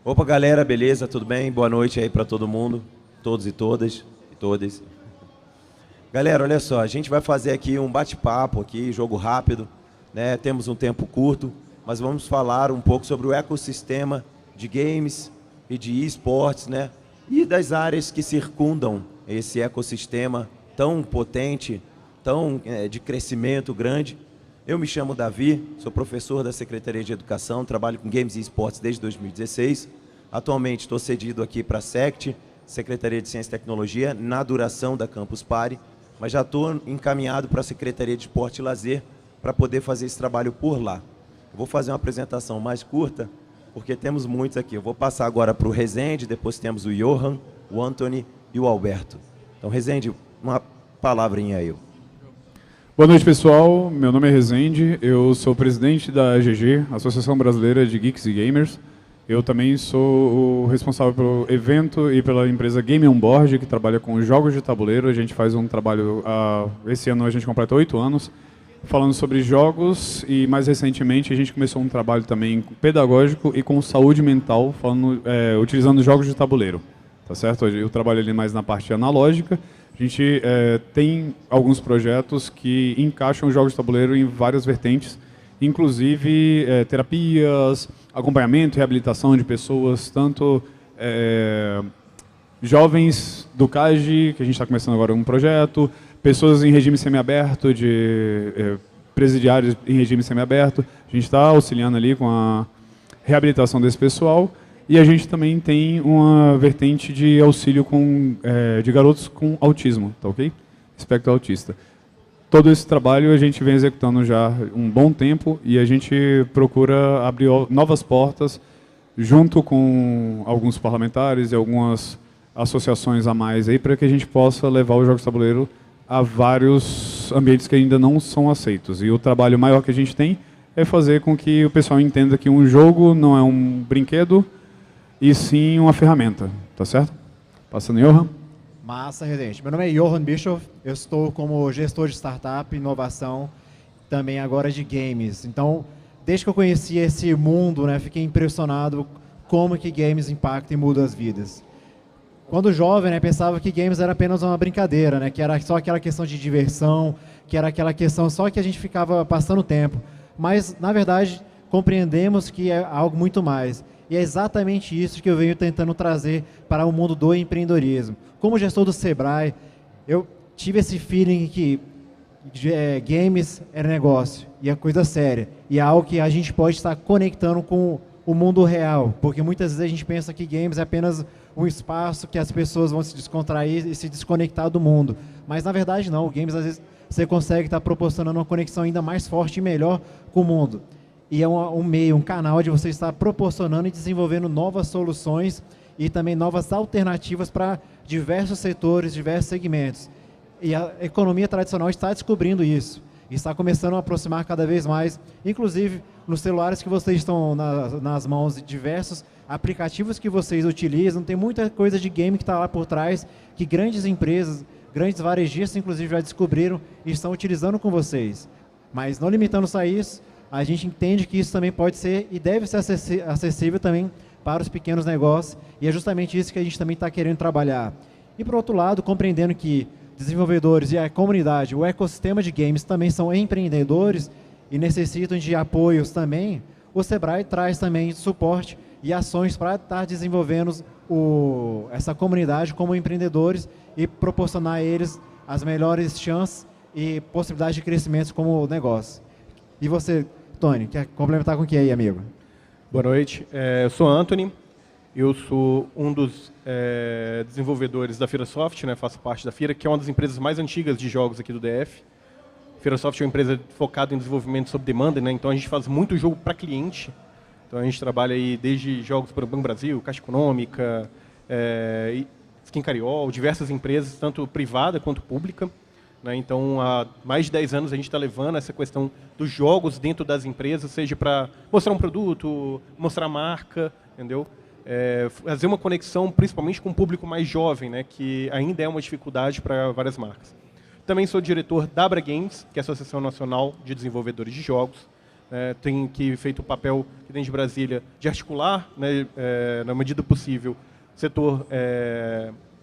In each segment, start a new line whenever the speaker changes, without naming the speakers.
Opa, galera, beleza? Tudo bem? Boa noite aí para todo mundo, todos e todas e todas. Galera, olha só, a gente vai fazer aqui um bate-papo aqui, jogo rápido, né? Temos um tempo curto, mas vamos falar um pouco sobre o ecossistema de games e de esportes, né? E das áreas que circundam esse ecossistema tão potente, tão de crescimento grande. Eu me chamo Davi, sou professor da Secretaria de Educação, trabalho com Games e Esportes desde 2016. Atualmente estou cedido aqui para a SECT, Secretaria de Ciência e Tecnologia, na duração da Campus Party, mas já estou encaminhado para a Secretaria de Esporte e Lazer para poder fazer esse trabalho por lá. Eu vou fazer uma apresentação mais curta, porque temos muitos aqui. Eu vou passar agora para o Rezende, depois temos o Johan, o Anthony e o Alberto. Então, Rezende, uma palavrinha aí.
Boa noite, pessoal. Meu nome é Rezende, eu sou presidente da AGG, Associação Brasileira de Geeks e Gamers. Eu também sou o responsável pelo evento e pela empresa Game On Board, que trabalha com jogos de tabuleiro. A gente faz um trabalho, esse ano a gente completa 8 anos, falando sobre jogos e, mais recentemente, a gente começou um trabalho também pedagógico e com saúde mental, utilizando jogos de tabuleiro. Tá certo? Eu trabalho ali mais na parte analógica. A gente tem alguns projetos que encaixam jogos de tabuleiro em várias vertentes, inclusive terapias, acompanhamento, reabilitação de pessoas, tanto jovens do CAGE, que a gente está começando agora um projeto, pessoas em regime semiaberto, presidiários em regime semiaberto. A gente está auxiliando ali com a reabilitação desse pessoal. E a gente também tem uma vertente de auxílio de garotos com autismo, tá ok? Espectro autista. Todo esse trabalho a gente vem executando já um bom tempo e a gente procura abrir novas portas junto com alguns parlamentares e algumas associações a mais aí para que a gente possa levar os jogos de tabuleiro a vários ambientes que ainda não são aceitos. E o trabalho maior que a gente tem é fazer com que o pessoal entenda que um jogo não é um brinquedo, e sim uma ferramenta, tá certo? Passando, Johan.
Massa, Rezende. Meu nome é Johan Bischoff, eu estou como gestor de startup, inovação, também agora de games. Então, desde que eu conheci esse mundo, né, fiquei impressionado como que games impactam e mudam as vidas. Quando jovem, né, pensava que games era apenas uma brincadeira, né, que era só aquela questão de diversão, que era aquela questão só que a gente ficava passando tempo. Mas, na verdade, compreendemos que é algo muito mais. E é exatamente isso que eu venho tentando trazer para o mundo do empreendedorismo. Como gestor do Sebrae, eu tive esse feeling que games é negócio, e é coisa séria. E é algo que a gente pode estar conectando com o mundo real, porque muitas vezes a gente pensa que games é apenas um espaço que as pessoas vão se descontrair e se desconectar do mundo. Mas, na verdade, não. O games, às vezes, você consegue estar proporcionando uma conexão ainda mais forte e melhor com o mundo. E é um meio, um canal de você estar proporcionando e desenvolvendo novas soluções e também novas alternativas para diversos setores, diversos segmentos. E a economia tradicional está descobrindo isso. E está começando a aproximar cada vez mais, inclusive nos celulares que vocês estão nas mãos, de diversos aplicativos que vocês utilizam. Tem muita coisa de game que está lá por trás, que grandes empresas, grandes varejistas, inclusive, já descobriram e estão utilizando com vocês. Mas não limitando-se a isso, a gente entende que isso também pode ser e deve ser acessível também para os pequenos negócios, e é justamente isso que a gente também está querendo trabalhar. E, por outro lado, compreendendo que desenvolvedores e a comunidade, o ecossistema de games também são empreendedores e necessitam de apoios também, o Sebrae traz também suporte e ações para estar desenvolvendo essa comunidade como empreendedores e proporcionar a eles as melhores chances e possibilidades de crescimento como negócio. E você, Tony, quer complementar com o que aí, amigo?
Boa noite, eu sou Anthony, eu sou um dos desenvolvedores da Feirasoft, né, faço parte da Feira, que é uma das empresas mais antigas de jogos aqui do DF. A Feirasoft é uma empresa focada em desenvolvimento sob demanda, né, então a gente faz muito jogo para cliente. Então a gente trabalha aí desde jogos para o Banco Brasil, Caixa Econômica, Skin Cariol, diversas empresas, tanto privada quanto pública. Então, há mais de 10 anos a gente está levando essa questão dos jogos dentro das empresas, seja para mostrar um produto, mostrar a marca, entendeu? Fazer uma conexão principalmente com o público mais jovem, né, que ainda é uma dificuldade para várias marcas. Também sou diretor da Abra Games, que é a Associação Nacional de Desenvolvedores de Jogos. tem feito o papel aqui dentro de Brasília de articular, né, na medida possível, o setor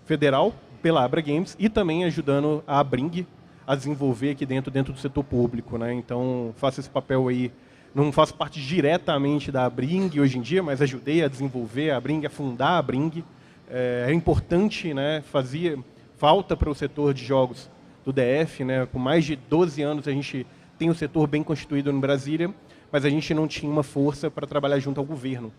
federal pela Abra Games e também ajudando a Abring a desenvolver aqui dentro do setor público, né? Então, faço esse papel aí. Não faço parte diretamente da Abring hoje em dia, mas ajudei a desenvolver a Abring, a fundar a Abring. É importante, né? Fazia falta para o setor de jogos do DF, né? Com mais de 12 anos a gente tem um setor bem constituído em Brasília, mas a gente não tinha uma força para trabalhar junto ao governo.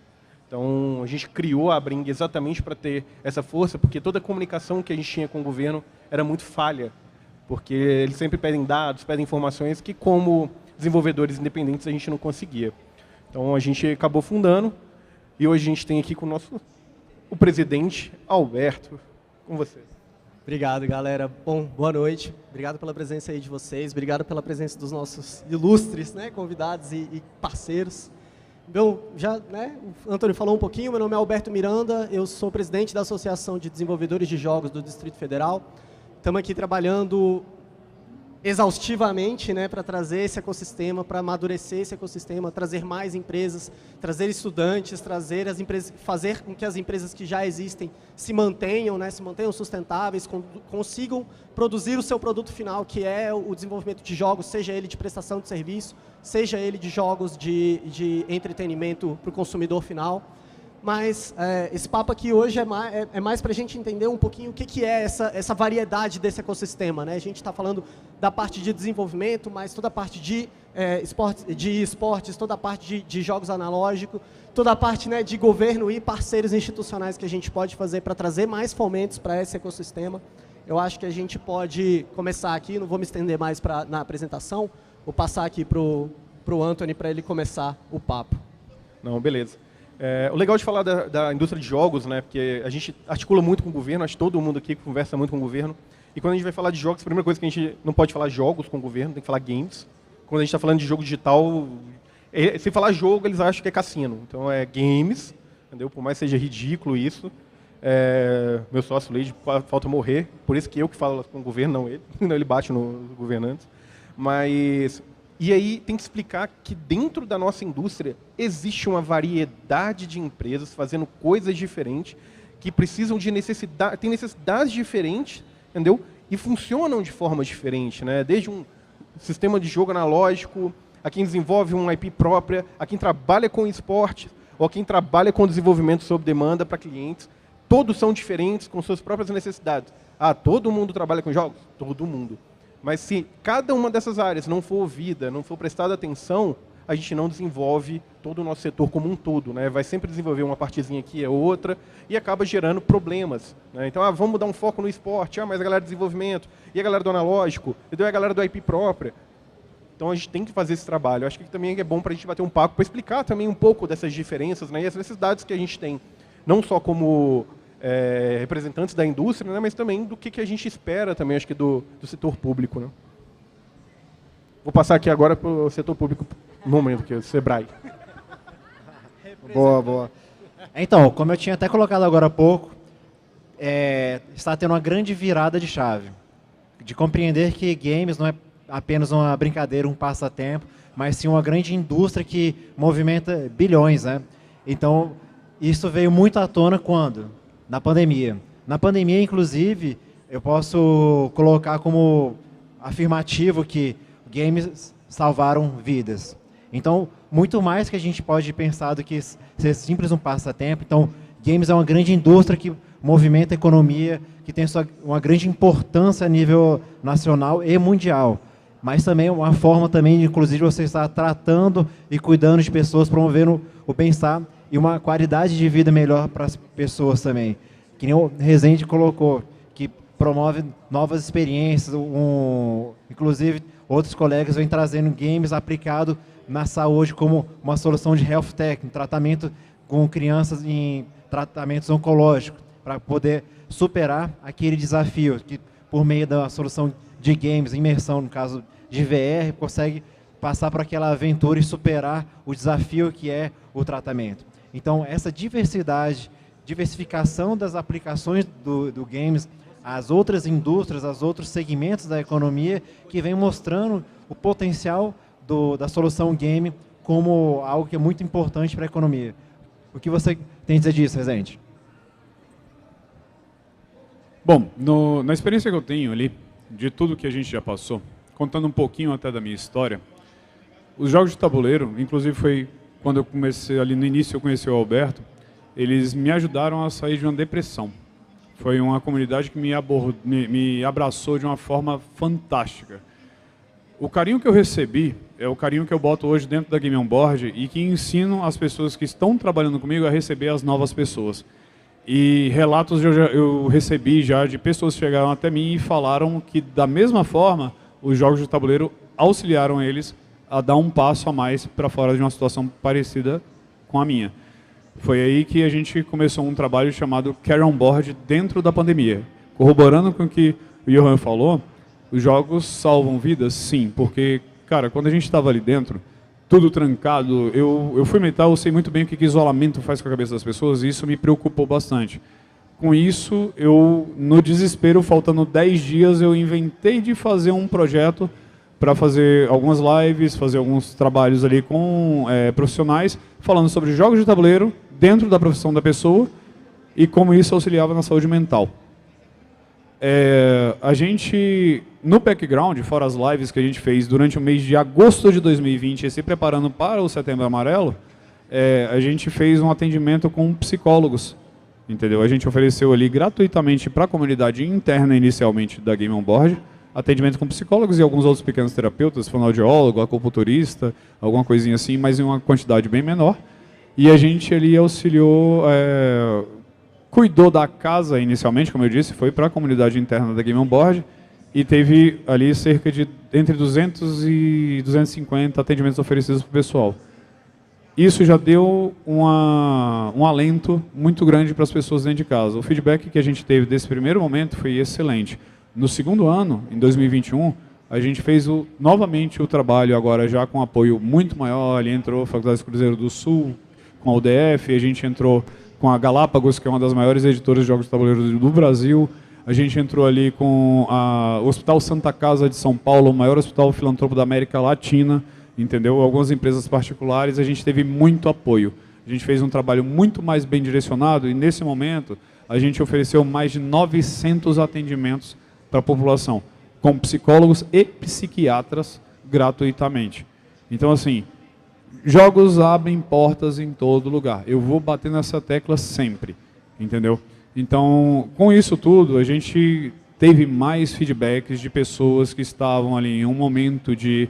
Então, a gente criou a Abring exatamente para ter essa força, porque toda a comunicação que a gente tinha com o governo era muito falha, porque eles sempre pedem dados, pedem informações que, como desenvolvedores independentes, a gente não conseguia. Então, a gente acabou fundando, e hoje a gente tem aqui com o presidente Alberto, com você.
Obrigado, galera. Bom, boa noite. Obrigado pela presença aí de vocês, obrigado pela presença dos nossos ilustres, né, convidados e parceiros. Bom, já, né, o Antônio falou um pouquinho, meu nome é Alberto Miranda, eu sou presidente da Associação de Desenvolvedores de Jogos do Distrito Federal. Estamos aqui trabalhando exaustivamente, né, para trazer esse ecossistema, para amadurecer esse ecossistema, trazer mais empresas, trazer estudantes, trazer as empresas, fazer com que as empresas que já existem se mantenham, né, se mantenham sustentáveis, consigam produzir o seu produto final, que é o desenvolvimento de jogos, seja ele de prestação de serviço, seja ele de jogos de entretenimento para o consumidor final. Mas esse papo aqui hoje é mais para a gente entender um pouquinho o que é essa variedade desse ecossistema, né? A gente está falando da parte de desenvolvimento, mas toda a parte de esportes, toda a parte de jogos analógicos, toda a parte, né, de governo e parceiros institucionais que a gente pode fazer para trazer mais fomentos para esse ecossistema. Eu acho que a gente pode começar aqui, não vou me estender mais na apresentação, vou passar aqui para o Anthony para ele começar o papo.
Não, beleza. O legal de falar da indústria de jogos, né, porque a gente articula muito com o governo, acho que todo mundo aqui conversa muito com o governo, e quando a gente vai falar de jogos, a primeira coisa que a gente não pode falar jogos com o governo, tem que falar games. Quando a gente está falando de jogo digital, se falar jogo, eles acham que é cassino. Então é games, entendeu? Por mais que seja ridículo isso. Meu sócio Leide falta morrer, por isso que eu que falo com o governo, não ele. Ele bate nos governantes. Mas... E aí tem que explicar que dentro da nossa indústria existe uma variedade de empresas fazendo coisas diferentes, que precisam de tem necessidades diferentes, entendeu? E funcionam de forma diferente, né? Desde um sistema de jogo analógico, a quem desenvolve uma IP própria, a quem trabalha com esporte, ou a quem trabalha com desenvolvimento sob demanda para clientes. Todos são diferentes com suas próprias necessidades. Todo mundo trabalha com jogos? Todo mundo. Mas se cada uma dessas áreas não for ouvida, não for prestada atenção, a gente não desenvolve todo o nosso setor como um todo, né? Vai sempre desenvolver uma partezinha aqui, outra, e acaba gerando problemas, né? Então, vamos dar um foco no esporte, mas a galera do desenvolvimento, e a galera do analógico, e a galera do IP própria. Então, a gente tem que fazer esse trabalho. Eu acho que também é bom para a gente bater um papo, para explicar também um pouco dessas diferenças, né? E as necessidades que a gente tem, não só como representantes da indústria, né, mas também do que a gente espera também, acho que do setor público, né? Vou passar aqui agora para o setor público, no momento, que é o Sebrae.
Boa. Então, como eu tinha até colocado agora há pouco, está tendo uma grande virada de chave, de compreender que games não é apenas uma brincadeira, um passatempo, mas sim uma grande indústria que movimenta bilhões, né? Então, isso veio muito à tona quando? Na pandemia. Na pandemia, inclusive, eu posso colocar como afirmativo que games salvaram vidas. Então, muito mais que a gente pode pensar do que ser simples um passatempo. Então, games é uma grande indústria que movimenta a economia, que tem uma grande importância a nível nacional e mundial. Mas também uma forma também, inclusive, você estar tratando e cuidando de pessoas, promovendo o bem-estar e uma qualidade de vida melhor para as pessoas também. Que nem o Rezende colocou, que promove novas experiências, inclusive outros colegas vêm trazendo games aplicados na saúde como uma solução de health tech, um tratamento com crianças em tratamentos oncológicos, para poder superar aquele desafio, que por meio da solução de games, imersão, no caso de VR, consegue passar por aquela aventura e superar o desafio que é o tratamento. Então, essa diversificação das aplicações do games, as outras indústrias, os outros segmentos da economia, que vem mostrando o potencial da solução game como algo que é muito importante para a economia. O que você tem a dizer disso, Rezende?
Bom, na experiência que eu tenho ali, de tudo que a gente já passou, contando um pouquinho até da minha história, os jogos de tabuleiro, inclusive foi quando eu comecei ali no início, eu conheci o Alberto, eles me ajudaram a sair de uma depressão. Foi uma comunidade que me abraçou de uma forma fantástica. O carinho que eu recebi é o carinho que eu boto hoje dentro da Game On Board e que ensino as pessoas que estão trabalhando comigo a receber as novas pessoas. E relatos eu recebi já de pessoas que chegaram até mim e falaram que, da mesma forma, os jogos de tabuleiro auxiliaram eles a dar um passo a mais para fora de uma situação parecida com a minha. Foi aí que a gente começou um trabalho chamado Carry On Board dentro da pandemia. Corroborando com o que o Johan falou, os jogos salvam vidas? Sim, porque, cara, quando a gente estava ali dentro, tudo trancado, eu fui militar, eu sei muito bem o que isolamento faz com a cabeça das pessoas e isso me preocupou bastante. Com isso, no desespero, faltando 10 dias, eu inventei de fazer um projeto para fazer algumas lives, fazer alguns trabalhos ali com profissionais, falando sobre jogos de tabuleiro dentro da profissão da pessoa e como isso auxiliava na saúde mental. A gente, no background, fora as lives que a gente fez durante o mês de agosto de 2020, se preparando para o Setembro Amarelo, a gente fez um atendimento com psicólogos, entendeu? A gente ofereceu ali gratuitamente para a comunidade interna, inicialmente, da Game On Board, atendimento com psicólogos e alguns outros pequenos terapeutas, fonoaudiólogo, acupunturista, alguma coisinha assim, mas em uma quantidade bem menor. E a gente ali auxiliou, cuidou da casa inicialmente, como eu disse, foi para a comunidade interna da Game On Board e teve ali cerca de entre 200 e 250 atendimentos oferecidos para o pessoal. Isso já deu um alento muito grande para as pessoas dentro de casa. O feedback que a gente teve desse primeiro momento foi excelente. No segundo ano, em 2021, a gente fez novamente o trabalho agora já com apoio muito maior. Ali entrou a Faculdade Cruzeiro do Sul, com a UDF, a gente entrou com a Galápagos, que é uma das maiores editoras de jogos de tabuleiro do Brasil. A gente entrou ali com o Hospital Santa Casa de São Paulo, o maior hospital filantropo da América Latina, entendeu? Algumas empresas particulares, a gente teve muito apoio. A gente fez um trabalho muito mais bem direcionado e, nesse momento, a gente ofereceu mais de 900 atendimentos para a população, com psicólogos e psiquiatras gratuitamente. Então, assim, jogos abrem portas em todo lugar. Eu vou bater nessa tecla sempre, entendeu? Então, com isso tudo, a gente teve mais feedbacks de pessoas que estavam ali em um momento de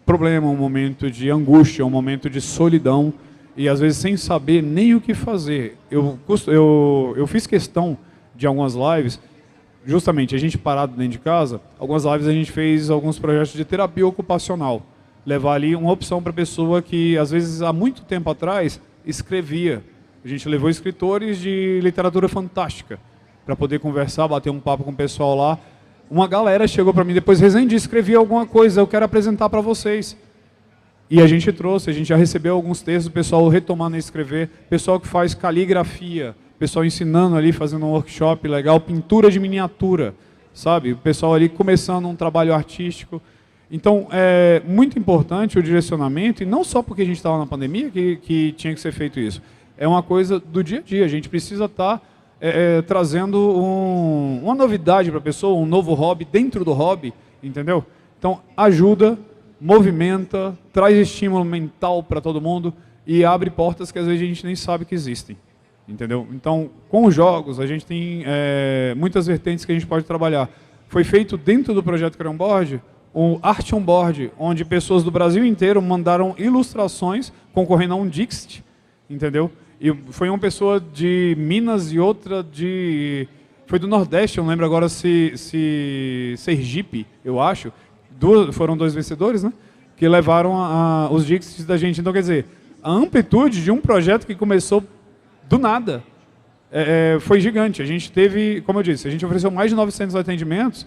problema, um momento de angústia, um momento de solidão, e às vezes sem saber nem o que fazer. Eu fiz questão de algumas lives, justamente a gente parado dentro de casa, algumas lives a gente fez alguns projetos de terapia ocupacional. Levar ali uma opção para a pessoa que, às vezes, há muito tempo atrás, escrevia. A gente levou escritores de literatura fantástica para poder conversar, bater um papo com o pessoal lá. Uma galera chegou para mim depois, Rezende, escrevi alguma coisa, eu quero apresentar para vocês. E a gente trouxe, a gente já recebeu alguns textos, o pessoal retomando a escrever, pessoal que faz caligrafia, pessoal ensinando ali, fazendo um workshop legal, pintura de miniatura, sabe? O pessoal ali começando um trabalho artístico. Então, é muito importante o direcionamento, e não só porque a gente estava na pandemia que tinha que ser feito isso. É uma coisa do dia a dia, a gente precisa estar trazendo uma novidade para a pessoa, um novo hobby dentro do hobby, entendeu? Então, ajuda, movimenta, traz estímulo mental para todo mundo e abre portas que às vezes a gente nem sabe que existem, entendeu? Então, com os jogos, a gente tem muitas vertentes que a gente pode trabalhar. Foi feito dentro do projeto Carry On Board o Art On Board, onde pessoas do Brasil inteiro mandaram ilustrações concorrendo a um Dixit, entendeu? E foi uma pessoa de Minas e outra foi do Nordeste, eu não lembro agora se Sergipe, eu acho. Foram 2 vencedores, né? Que levaram os Dixits da gente. Então, quer dizer, a amplitude de um projeto que começou do nada foi gigante. A gente teve, como eu disse, a gente ofereceu mais de 900 atendimentos,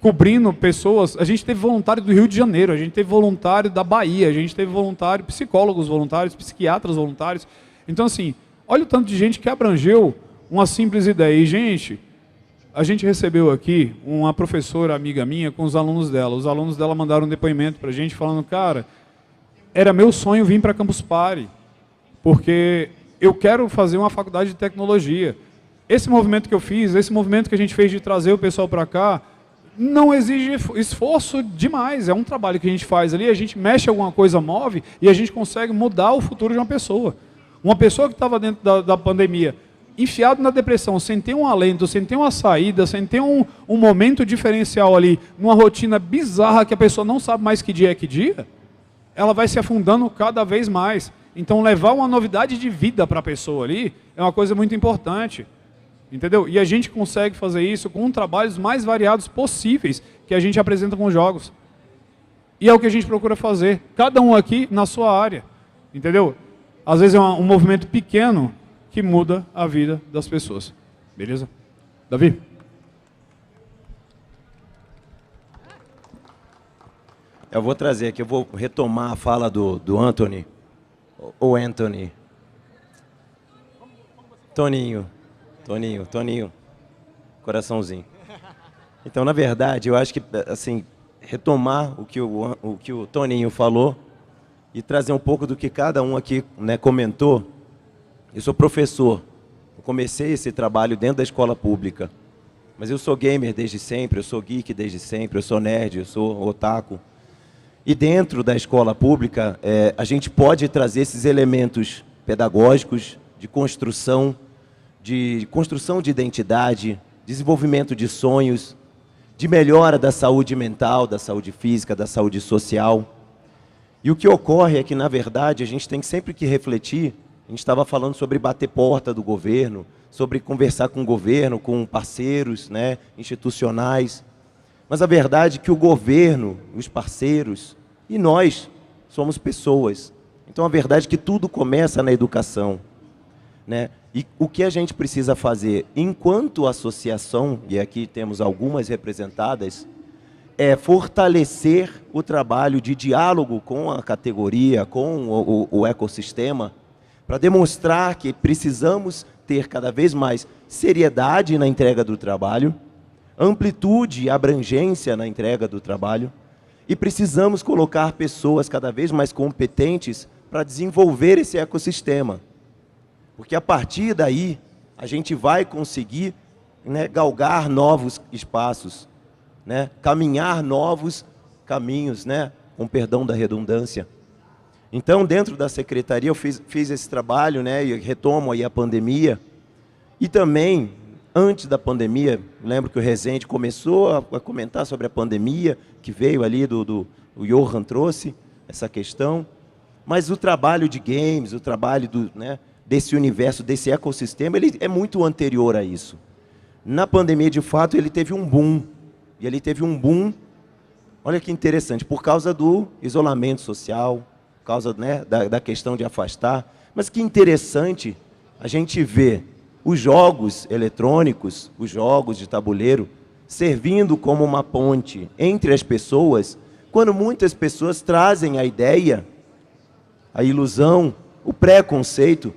cobrindo pessoas. A gente teve voluntário do Rio de Janeiro, a gente teve voluntário da Bahia, a gente teve voluntário, psicólogos voluntários, psiquiatras voluntários. Então, assim, olha o tanto de gente que abrangeu uma simples ideia. E, gente, a gente recebeu aqui uma professora amiga minha com os alunos dela. Os alunos dela mandaram um depoimento para a gente falando, cara, era meu sonho vir para Campus Party, porque eu quero fazer uma faculdade de tecnologia. Esse movimento que eu fiz, esse movimento que a gente fez de trazer o pessoal para cá, não exige esforço demais. É um trabalho que a gente faz ali, a gente mexe alguma coisa, move, e a gente consegue mudar o futuro de uma pessoa. Uma pessoa que estava dentro da pandemia, enfiado na depressão, sem ter um alento, sem ter uma saída, sem ter um momento diferencial ali, numa rotina bizarra que a pessoa não sabe mais que dia, ela vai se afundando cada vez mais. Então, levar uma novidade de vida para a pessoa ali é uma coisa muito importante. Entendeu? E a gente consegue fazer isso com trabalhos mais variados possíveis que a gente apresenta com os jogos. E é o que a gente procura fazer, cada um aqui na sua área. Entendeu? Às vezes é um movimento pequeno que muda a vida das pessoas. Beleza? Davi?
Eu vou trazer aqui, eu vou retomar a fala do Anthony. Ou Anthony. Toninho. Coraçãozinho. Então, na verdade, eu acho que, assim, retomar o que o Toninho falou e trazer um pouco do que cada um aqui, né, comentou. Eu sou professor. Eu comecei esse trabalho dentro da escola pública. Mas eu sou gamer desde sempre, eu sou geek desde sempre, eu sou nerd, eu sou otaku. E dentro da escola pública, a gente pode trazer esses elementos pedagógicos de construção de identidade, desenvolvimento de sonhos, de melhora da saúde mental, da saúde física, da saúde social. E o que ocorre é que, na verdade, a gente tem sempre que refletir. A gente estava falando sobre bater porta do governo, sobre conversar com o governo, com parceiros, né, institucionais. Mas a verdade é que o governo, os parceiros e nós somos pessoas. Então a verdade é que tudo começa na educação, né? E o que a gente precisa fazer enquanto associação, e aqui temos algumas representadas, é fortalecer o trabalho de diálogo com a categoria, com o ecossistema, para demonstrar que precisamos ter cada vez mais seriedade na entrega do trabalho, amplitude e abrangência na entrega do trabalho, e precisamos colocar pessoas cada vez mais competentes para desenvolver esse ecossistema. Porque a partir daí, a gente vai conseguir, né, galgar novos espaços, né, caminhar novos caminhos, né, com perdão da redundância. Então, dentro da secretaria, eu fiz esse trabalho, né, e retomo aí a pandemia. E também, antes da pandemia, lembro que o Rezende começou a comentar sobre a pandemia, que veio ali o Johan trouxe essa questão. Mas o trabalho de games, o trabalho desse universo, desse ecossistema, ele é muito anterior a isso. Na pandemia, de fato, ele teve um boom. E ele teve um boom, olha que interessante, por causa do isolamento social, por causa, né, da questão de afastar. Mas que interessante a gente ver os jogos eletrônicos, os jogos de tabuleiro, servindo como uma ponte entre as pessoas, quando muitas pessoas trazem a ideia, a ilusão, o preconceito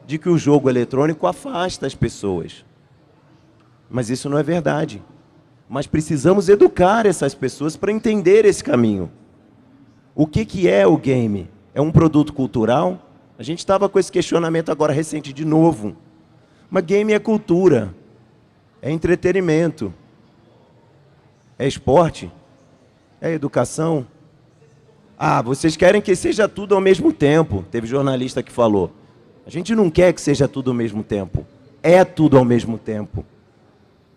de que o jogo eletrônico afasta as pessoas. Mas isso não é verdade. Mas precisamos educar essas pessoas para entender esse caminho. O que é o game? É um produto cultural? A gente estava com esse questionamento agora recente de novo. Mas game é cultura, é entretenimento, é esporte, é educação. Ah, vocês querem que seja tudo ao mesmo tempo. Teve jornalista que falou. A gente não quer que seja tudo ao mesmo tempo. É tudo ao mesmo tempo.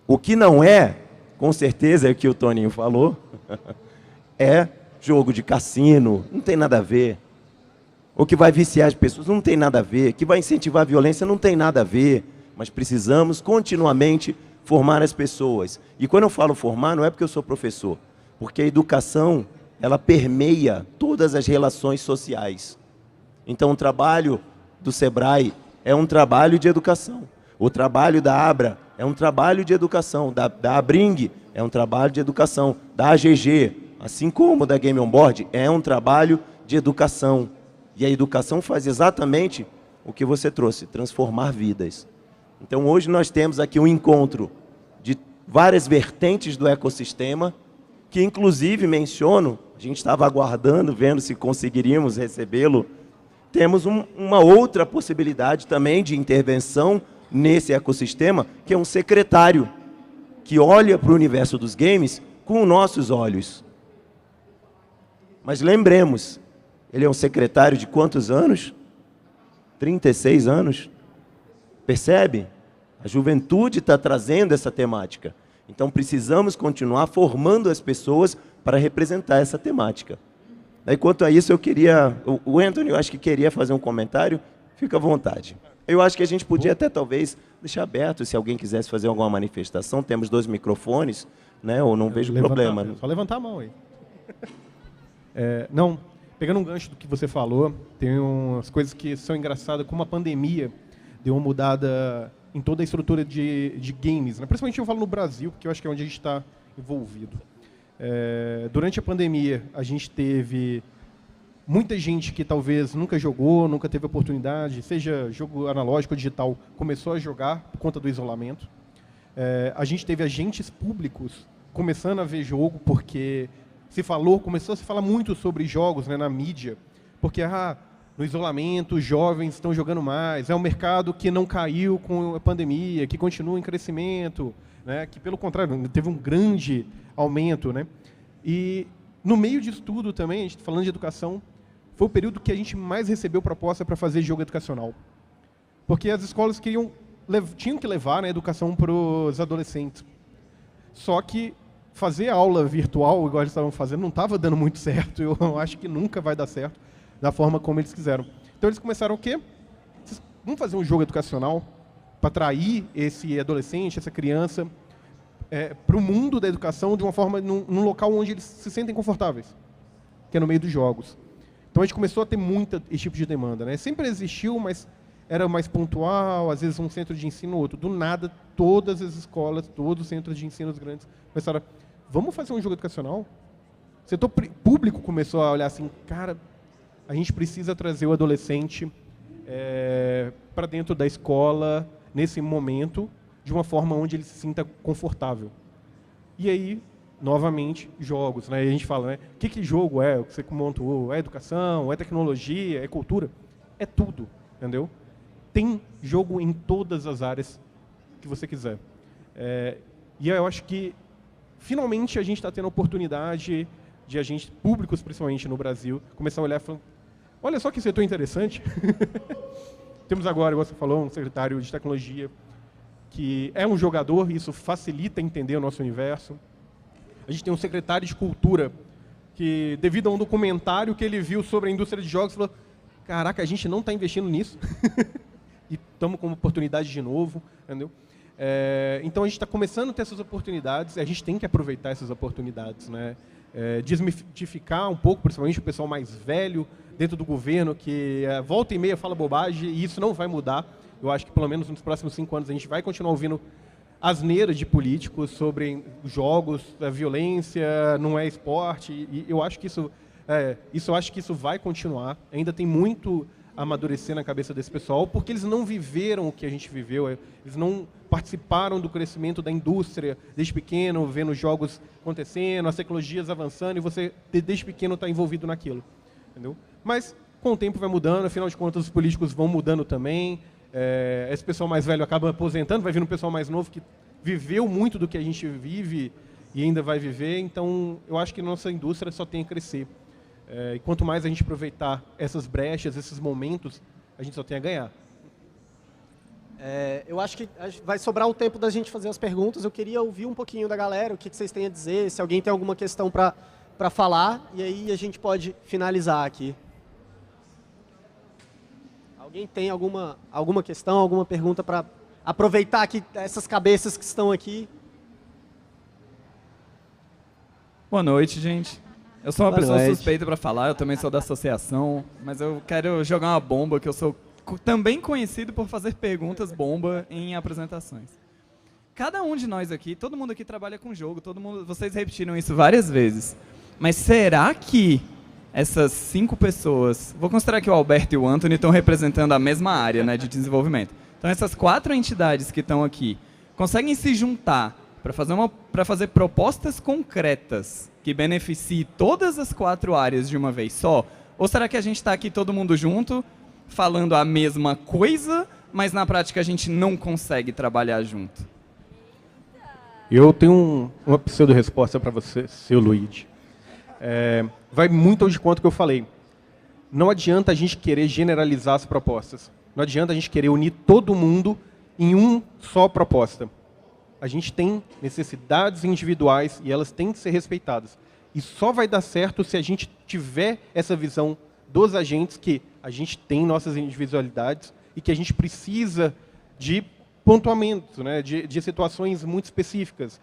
O que não é, com certeza é o que o Toninho falou, é jogo de cassino, não tem nada a ver. O que vai viciar as pessoas, não tem nada a ver. O que vai incentivar a violência, não tem nada a ver. Mas precisamos continuamente formar as pessoas. E quando eu falo formar, não é porque eu sou professor, porque a educação, ela permeia todas as relações sociais. Então, o trabalho do Sebrae é um trabalho de educação. O trabalho da Abra é um trabalho de educação. Da Abring é um trabalho de educação. Da AGG, assim como da Game On Board, é um trabalho de educação. E a educação faz exatamente o que você trouxe, transformar vidas. Então, hoje nós temos aqui um encontro de várias vertentes do ecossistema, que inclusive menciono a gente estava aguardando, vendo se conseguiríamos recebê-lo. Temos uma outra possibilidade também de intervenção nesse ecossistema, que é um secretário que olha para o universo dos games com nossos olhos. Mas lembremos, ele é um secretário de quantos anos? 36 anos. Percebe? A juventude está trazendo essa temática. Então precisamos continuar formando as pessoas para representar essa temática. Quanto a isso, eu queria... O Anthony, eu acho que queria fazer um comentário. Fica à vontade. Eu acho que a gente podia até, talvez, deixar aberto, se alguém quisesse fazer alguma manifestação. Temos 2 microfones, né? Eu não vejo problema.
Só levantar a mão aí. Não, pegando um gancho do que você falou, tem umas coisas que são engraçadas, como a pandemia deu uma mudada em toda a estrutura de games, né? Principalmente eu falo no Brasil, porque eu acho que é onde a gente está envolvido. Durante a pandemia, a gente teve muita gente que talvez nunca jogou, nunca teve oportunidade, seja jogo analógico ou digital, começou a jogar por conta do isolamento. A gente teve agentes públicos começando a ver jogo, porque começou a se falar muito sobre jogos, né, na mídia, porque no isolamento os jovens estão jogando mais, é um mercado que não caiu com a pandemia, que continua em crescimento, né, que pelo contrário teve um grande aumento, né? E no meio disso tudo também, a gente falando de educação, foi o período que a gente mais recebeu proposta para fazer jogo educacional, porque as escolas tinham que levar, né, educação para os adolescentes, só que fazer aula virtual, igual eles estavam fazendo, não estava dando muito certo. Eu acho que nunca vai dar certo da forma como eles quiseram. Então eles começaram o quê? Vamos fazer um jogo educacional para atrair esse adolescente, essa criança, para o mundo da educação de uma forma, num local onde eles se sentem confortáveis, que é no meio dos jogos. Então a gente começou a ter esse tipo de demanda, né? Sempre existiu, mas era mais pontual, às vezes um centro de ensino ou outro. Do nada, todas as escolas, todos os centros de ensino grandes começaram vamos fazer um jogo educacional? O setor público começou a olhar assim, cara, a gente precisa trazer o adolescente para dentro da escola, nesse momento, de uma forma onde ele se sinta confortável. E aí, novamente, jogos, né? E a gente fala, né? O que jogo é? O que você montou? É educação? É tecnologia? É cultura? É tudo, entendeu? Tem jogo em todas as áreas que você quiser. E eu acho que finalmente a gente está tendo a oportunidade de agentes públicos, principalmente no Brasil, começar a olhar e falar, olha só que setor interessante. Temos agora, igual você falou, um secretário de tecnologia que é um jogador, e isso facilita entender o nosso universo. A gente tem um secretário de cultura que, devido a um documentário que ele viu sobre a indústria de jogos, falou, caraca, a gente não está investindo nisso. E estamos com uma oportunidade de novo, entendeu? Então a gente está começando a ter essas oportunidades, a gente tem que aproveitar essas oportunidades, né? Desmistificar um pouco, principalmente o pessoal mais velho dentro do governo, que volta e meia fala bobagem, e isso não vai mudar. Eu acho que pelo menos nos próximos 5 anos a gente vai continuar ouvindo asneiras de políticos sobre jogos, a violência, não é esporte, e eu acho que isso vai continuar. Ainda tem muito a amadurecer na cabeça desse pessoal, porque eles não viveram o que a gente viveu, eles não participaram do crescimento da indústria desde pequeno, vendo jogos acontecendo, as tecnologias avançando, e você desde pequeno está envolvido naquilo, entendeu? Mas com o tempo vai mudando, afinal de contas os políticos vão mudando também, esse pessoal mais velho acaba aposentando, vai vir um pessoal mais novo que viveu muito do que a gente vive e ainda vai viver, então eu acho que nossa indústria só tem a crescer. E quanto mais a gente aproveitar essas brechas, esses momentos, a gente só tem a ganhar.
Eu acho que vai sobrar o tempo da gente fazer as perguntas. Eu queria ouvir um pouquinho da galera, o que vocês têm a dizer, se alguém tem alguma questão para falar, e aí a gente pode finalizar aqui. Alguém tem alguma questão, alguma pergunta para aproveitar aqui essas cabeças que estão aqui?
Boa noite, gente. Eu sou uma pessoa suspeita para falar, eu também sou da associação, mas eu quero jogar uma bomba, que eu sou também conhecido por fazer perguntas bomba em apresentações. Cada um de nós aqui, todo mundo aqui trabalha com jogo, vocês repetiram isso várias vezes, mas será que essas 5 pessoas, vou considerar que o Alberto e o Anthony estão representando a mesma área, né, de desenvolvimento, então essas 4 entidades que estão aqui conseguem se juntar para fazer propostas concretas que beneficiem todas as 4 áreas de uma vez só? Ou será que a gente está aqui todo mundo junto, falando a mesma coisa, mas na prática a gente não consegue trabalhar junto?
Eu tenho uma pseudo-resposta para você, seu Luigi. Vai muito ao de quanto que eu falei. Não adianta a gente querer generalizar as propostas. Não adianta a gente querer unir todo mundo em uma só proposta. A gente tem necessidades individuais e elas têm que ser respeitadas. E só vai dar certo se a gente tiver essa visão dos agentes, que a gente tem nossas individualidades e que a gente precisa de pontuamento, né, de situações muito específicas.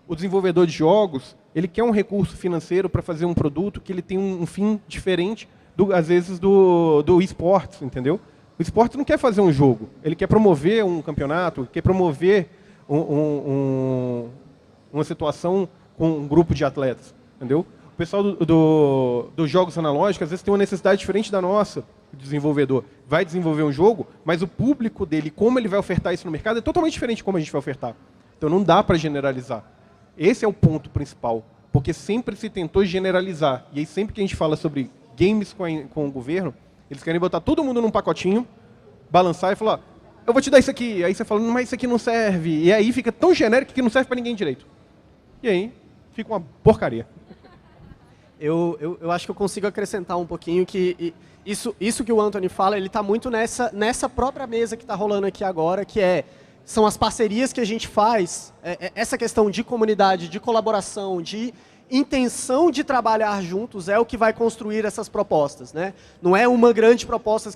O desenvolvedor de jogos, ele quer um recurso financeiro para fazer um produto que ele tem um fim diferente, às vezes, do esportes, entendeu? O esportes não quer fazer um jogo, ele quer promover um campeonato, quer promover uma situação com um grupo de atletas, entendeu? O pessoal dos jogos analógicos, às vezes, tem uma necessidade diferente da nossa. O desenvolvedor vai desenvolver um jogo, mas o público dele, como ele vai ofertar isso no mercado, é totalmente diferente de como a gente vai ofertar. Então não dá para generalizar. Esse é o ponto principal, porque sempre se tentou generalizar. E aí sempre que a gente fala sobre games com o governo, eles querem botar todo mundo num pacotinho, balançar e falar, eu vou te dar isso aqui. Aí você fala, mas isso aqui não serve. E aí fica tão genérico que não serve para ninguém direito. E aí fica uma porcaria.
Eu acho que eu consigo acrescentar um pouquinho que isso que o Anthony fala, ele está muito nessa própria mesa que está rolando aqui agora, que são as parcerias que a gente faz, essa questão de comunidade, de colaboração, de intenção de trabalhar juntos é o que vai construir essas propostas, né? Não é uma grande proposta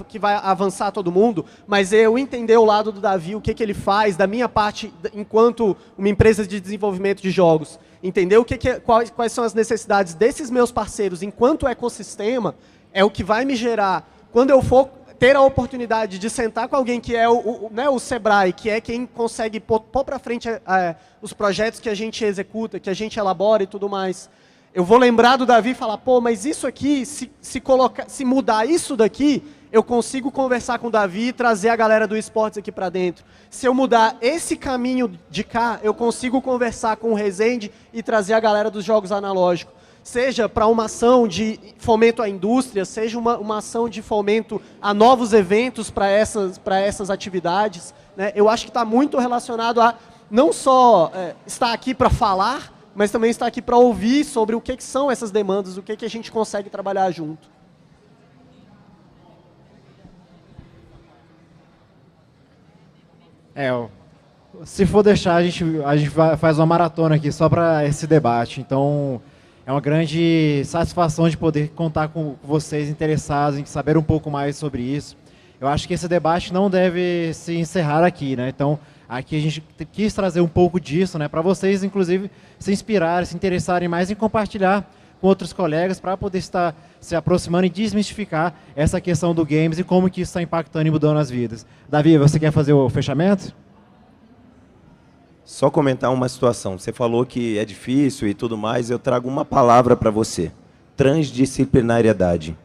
que vai avançar todo mundo, mas eu entender o lado do Davi, o que ele faz, da minha parte, enquanto uma empresa de desenvolvimento de jogos, entender quais são as necessidades desses meus parceiros enquanto ecossistema, é o que vai me gerar, quando eu for ter a oportunidade de sentar com alguém que é o Sebrae, que é quem consegue pôr para frente os projetos que a gente executa, que a gente elabora e tudo mais. Eu vou lembrar do Davi e falar, pô, mas isso aqui, se mudar isso daqui, eu consigo conversar com o Davi e trazer a galera do esportes aqui para dentro. Se eu mudar esse caminho de cá, eu consigo conversar com o Rezende e trazer a galera dos jogos analógicos. Seja para uma ação de fomento à indústria, seja uma ação de fomento a novos eventos para essas atividades, né? Eu acho que está muito relacionado a não só estar aqui para falar, mas também estar aqui para ouvir sobre o que são essas demandas, o que a gente consegue trabalhar junto.
Se for deixar, a gente faz uma maratona aqui só para esse debate. Então, é uma grande satisfação de poder contar com vocês interessados em saber um pouco mais sobre isso. Eu acho que esse debate não deve se encerrar aqui, né? Então, aqui a gente quis trazer um pouco disso, né, para vocês, inclusive, se inspirarem, se interessarem mais em compartilhar com outros colegas para poder estar se aproximando e desmistificar essa questão do games e como que isso está impactando e mudando as vidas. Davi, você quer fazer o fechamento?
Só comentar uma situação. Você falou que é difícil e tudo mais, eu trago uma palavra para você. Transdisciplinariedade.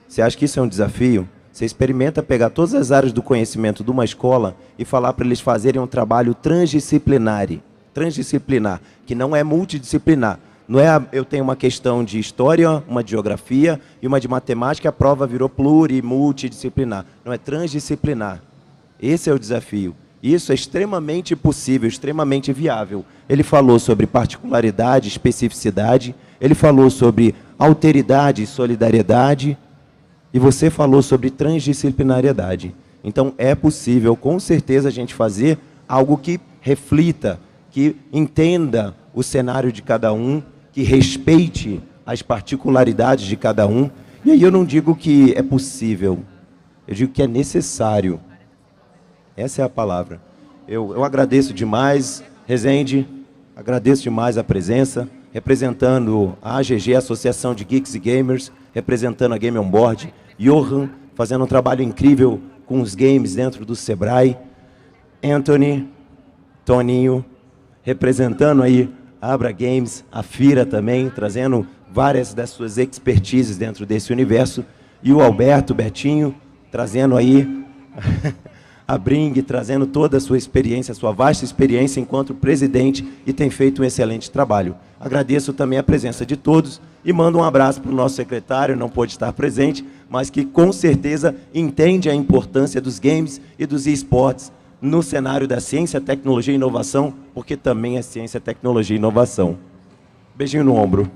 Você acha que isso é um desafio? Você experimenta pegar todas as áreas do conhecimento de uma escola e falar para eles fazerem um trabalho transdisciplinar, que não é multidisciplinar. Não é eu tenho uma questão de história, uma de geografia e uma de matemática, a prova virou multidisciplinar. Não, é transdisciplinar. Esse é o desafio. Isso é extremamente possível, extremamente viável. Ele falou sobre particularidade, especificidade, ele falou sobre alteridade e solidariedade, e você falou sobre transdisciplinariedade. Então, é possível, com certeza, a gente fazer algo que reflita, que entenda o cenário de cada um, que respeite as particularidades de cada um. E aí eu não digo que é possível, eu digo que é necessário. Essa é a palavra. Eu agradeço demais, Rezende, agradeço demais a presença, representando a AGG, Associação de Geeks e Gamers, representando a Game On Board, Johan, fazendo um trabalho incrível com os games dentro do Sebrae, Anthony, Toninho, representando aí a Abra Games, a Fira também, trazendo várias das suas expertises dentro desse universo, e o Alberto, Betinho, trazendo aí a Bring, trazendo toda a sua experiência, a sua vasta experiência enquanto presidente, e tem feito um excelente trabalho. Agradeço também a presença de todos e mando um abraço para o nosso secretário, não pôde estar presente, mas que com certeza entende a importância dos games e dos esportes no cenário da ciência, tecnologia e inovação, porque também é ciência, tecnologia e inovação. Beijinho no ombro.